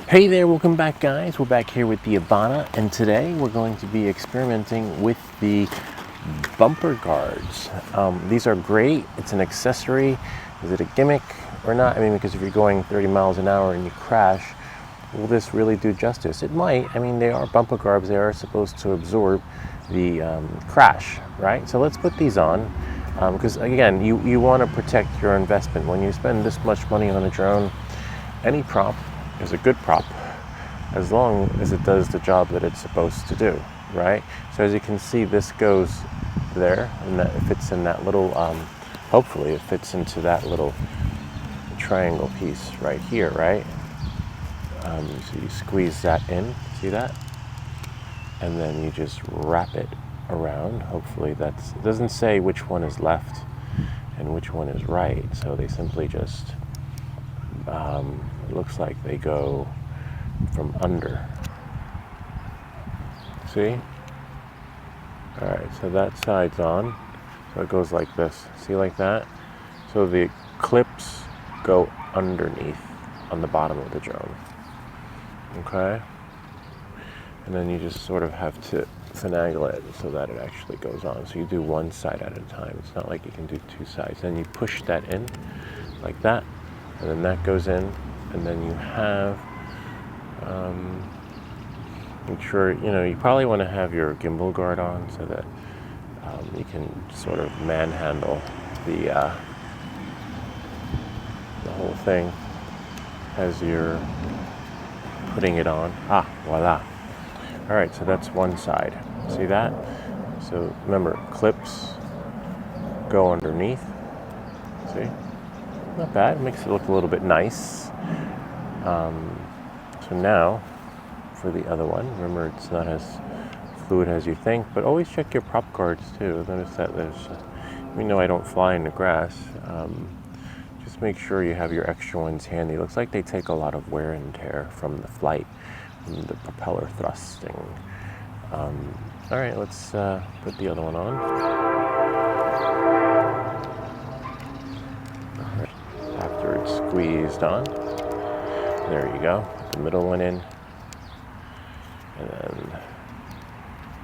Hey there, welcome back guys. We're back here with the Avata, and today we're going to be experimenting with the bumper guards. These are great. It's an accessory. Is it a gimmick or not? I mean, because if you're going 30 miles an hour and you crash, will this really do justice? It might. I mean, they are bumper guards. They are supposed to absorb the crash, right? So let's put these on because again, you want to protect your investment. When you spend this much money on a drone, any prop is a good prop as long as it does the job that it's supposed to do, right? So as you can see, this goes there, and that fits in that little, hopefully it fits into that little triangle piece right here, right? So you squeeze that in, see that? And then you just wrap it around. Hopefully that's, it doesn't say which one is left and which one is right, so they simply just, it looks like they go from under. See? All right, so that side's on. So it goes like this. See, like that? So the clips go underneath on the bottom of the drone. Okay? And then you just sort of have to finagle it so that it actually goes on. So you do one side at a time. It's not like you can do two sides. Then you push that in like that, and then that goes in, and then you have, make sure, you probably want to have your gimbal guard on so that you can sort of manhandle the whole thing as you're putting it on. Ah, voila. All right, so that's one side. See that? So remember, clips go underneath. See? Not bad. Makes it look a little bit nice. So now, for the other one, remember it's not as fluid as you think, but always check your prop guards too. Notice that there's, even though I don't fly in the grass, just make sure you have your extra ones handy. It looks like they take a lot of wear and tear from the flight, from the propeller thrusting. All right, let's put the other one on. After it's squeezed on, there you go. Put the middle one in, and then,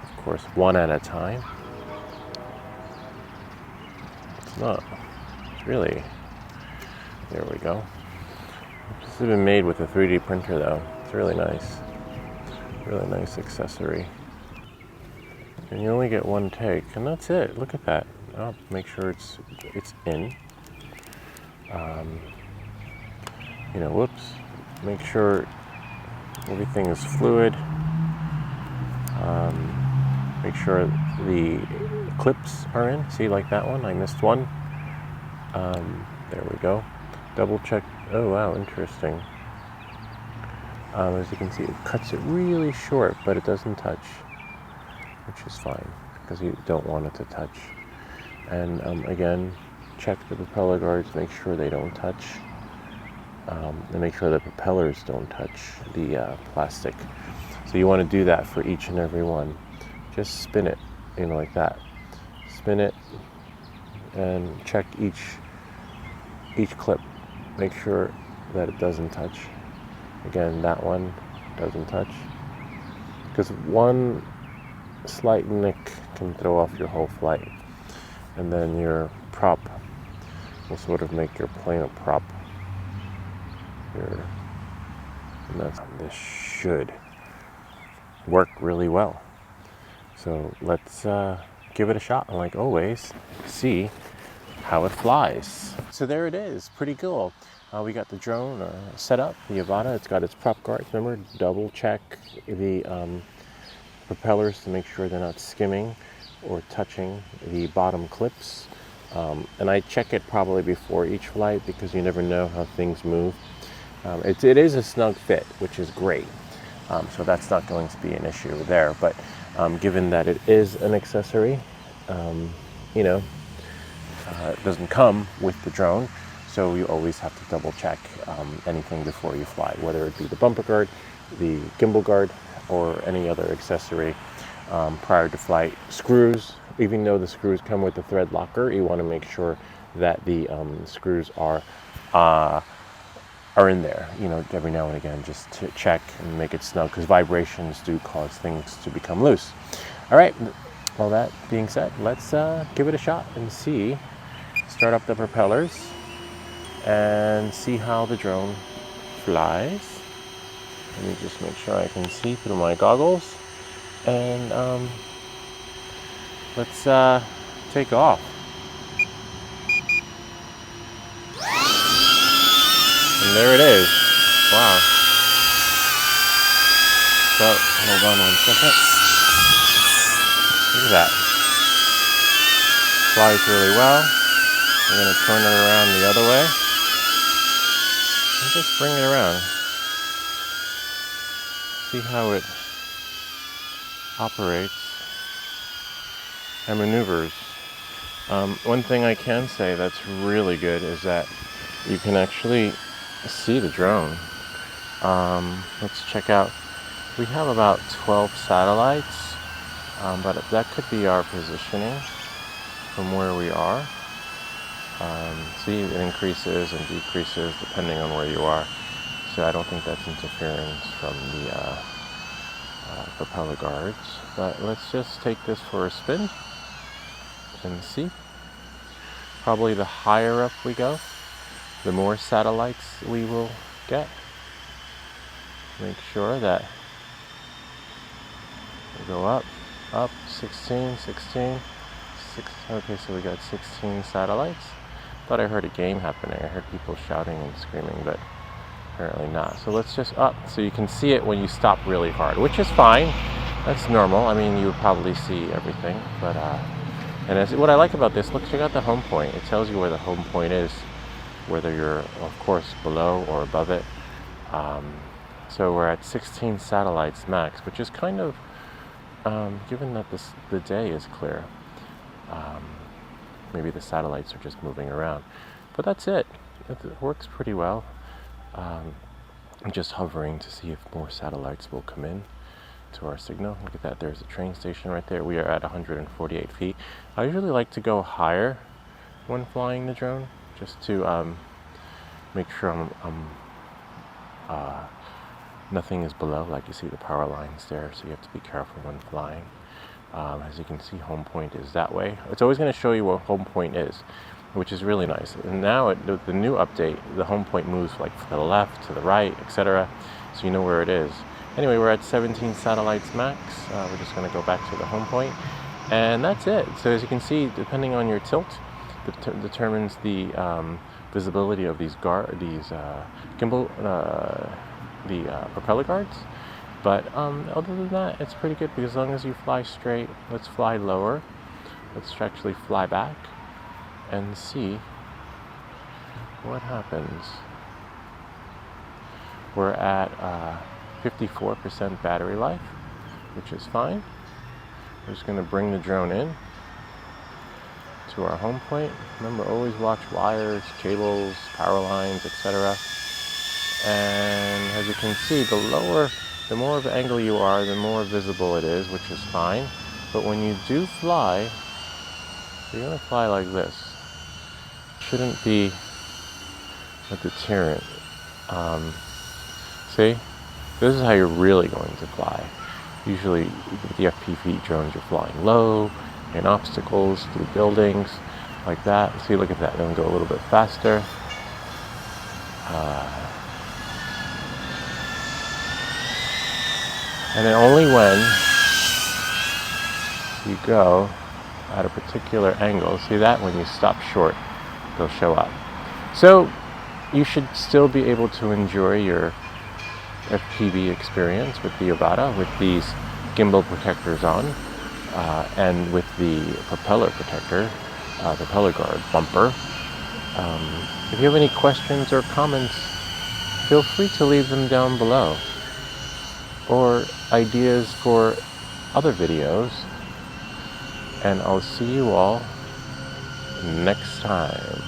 of course, one at a time. It's not. It's really. There we go. This has been made with a 3D printer, though. It's really nice. Really nice accessory. And you only get one take, and that's it. Look at that. I'll make sure it's in. Whoops. Make sure everything is fluid. Make sure the clips are in. See, like that one, I missed one. There we go. Double check. Oh wow, interesting. As you can see, it cuts it really short, but it doesn't touch, which is fine because you don't want it to touch. And again, check the propeller guards, make sure they don't touch. And make sure the propellers don't touch the plastic. So you want to do that for each and every one. Just spin it, like that. Spin it and check each clip. Make sure that it doesn't touch. Again, that one doesn't touch. Because one slight nick can throw off your whole flight. And then your prop will sort of make your plane a prop. And this should work really well. So let's give it a shot, and like always, see how it flies. So there it is, pretty cool. We got the drone set up, the Avata. It's got its prop guards. Remember, double check the propellers to make sure they're not skimming or touching the bottom clips. And I check it probably before each flight because you never know how things move. It is a snug fit, which is great. So that's not going to be an issue there. But given that it is an accessory, it doesn't come with the drone. So you always have to double check anything before you fly, whether it be the bumper guard, the gimbal guard, or any other accessory prior to flight. Screws, even though the screws come with the thread locker, you want to make sure that the screws are are in there, you know, every now and again, just to check and make it snug, because vibrations do cause things to become loose. All right, well, that being said, let's give it a shot and see, start up the propellers and see how the drone flies. Let me just make sure I can see through my goggles, and let's take off. And there it is. Wow. So, hold on 1 second. Look at that. Flies really well. We're going to turn it around the other way. And just bring it around. See how it operates and maneuvers. One thing I can say that's really good is that you can actually see the drone. Let's check out. We have about 12 satellites, but that could be our positioning from where we are. See, it increases and decreases depending on where you are. So I don't think that's interference from the propeller guards. But let's just take this for a spin and see. Probably the higher up we go, the more satellites we will get. Make sure that we go up, 16, 16, 6. Okay, so we got 16 satellites. Thought I heard a game happening. I heard people shouting and screaming, but apparently not. So let's just up. So you can see it when you stop really hard, which is fine. That's normal. I mean, you would probably see everything, but and what I like about this, look, check out the home point. It tells you where the home point is, whether you're, of course, below or above it. So we're at 16 satellites max, which is kind of, given that the day is clear, maybe the satellites are just moving around. But that's it. It works pretty well. I'm just hovering to see if more satellites will come in to our signal. Look at that, there's a train station right there. We are at 148 feet. I usually like to go higher when flying the drone, just to make sure nothing is below. Like, you see the power lines there, so you have to be careful when flying. As you can see, home point is that way. It's always going to show you what home point is, which is really nice. And now, the new update, the home point moves like to the left, to the right, etc. So you know where it is. Anyway, we're at 17 satellites max. We're just going to go back to the home point, and that's it. So as you can see, depending on your tilt, determines the visibility of these gimbal, the propeller guards. But other than that, it's pretty good, because as long as you fly straight. Let's fly lower. Let's actually fly back and see what happens. We're at 54% battery life, which is fine. We're just going to bring the drone in to our home point. Remember, always watch wires, cables, power lines, etc. And as you can see, the more of an angle you are, the more visible it is, which is fine. But when you do fly, you're going to fly like this. Shouldn't be a deterrent. See? This is how you're really going to fly. Usually with the FPV drones, you're flying low, in obstacles, through buildings, like that. See, look at that. Then go a little bit faster. And then only when you go at a particular angle, see that? When you stop short, they'll show up. So you should still be able to enjoy your FPV experience with the Avata, with these gimbal protectors on, and with the propeller protector, propeller guard bumper. If you have any questions or comments, feel free to leave them down below, or ideas for other videos, and I'll see you all next time.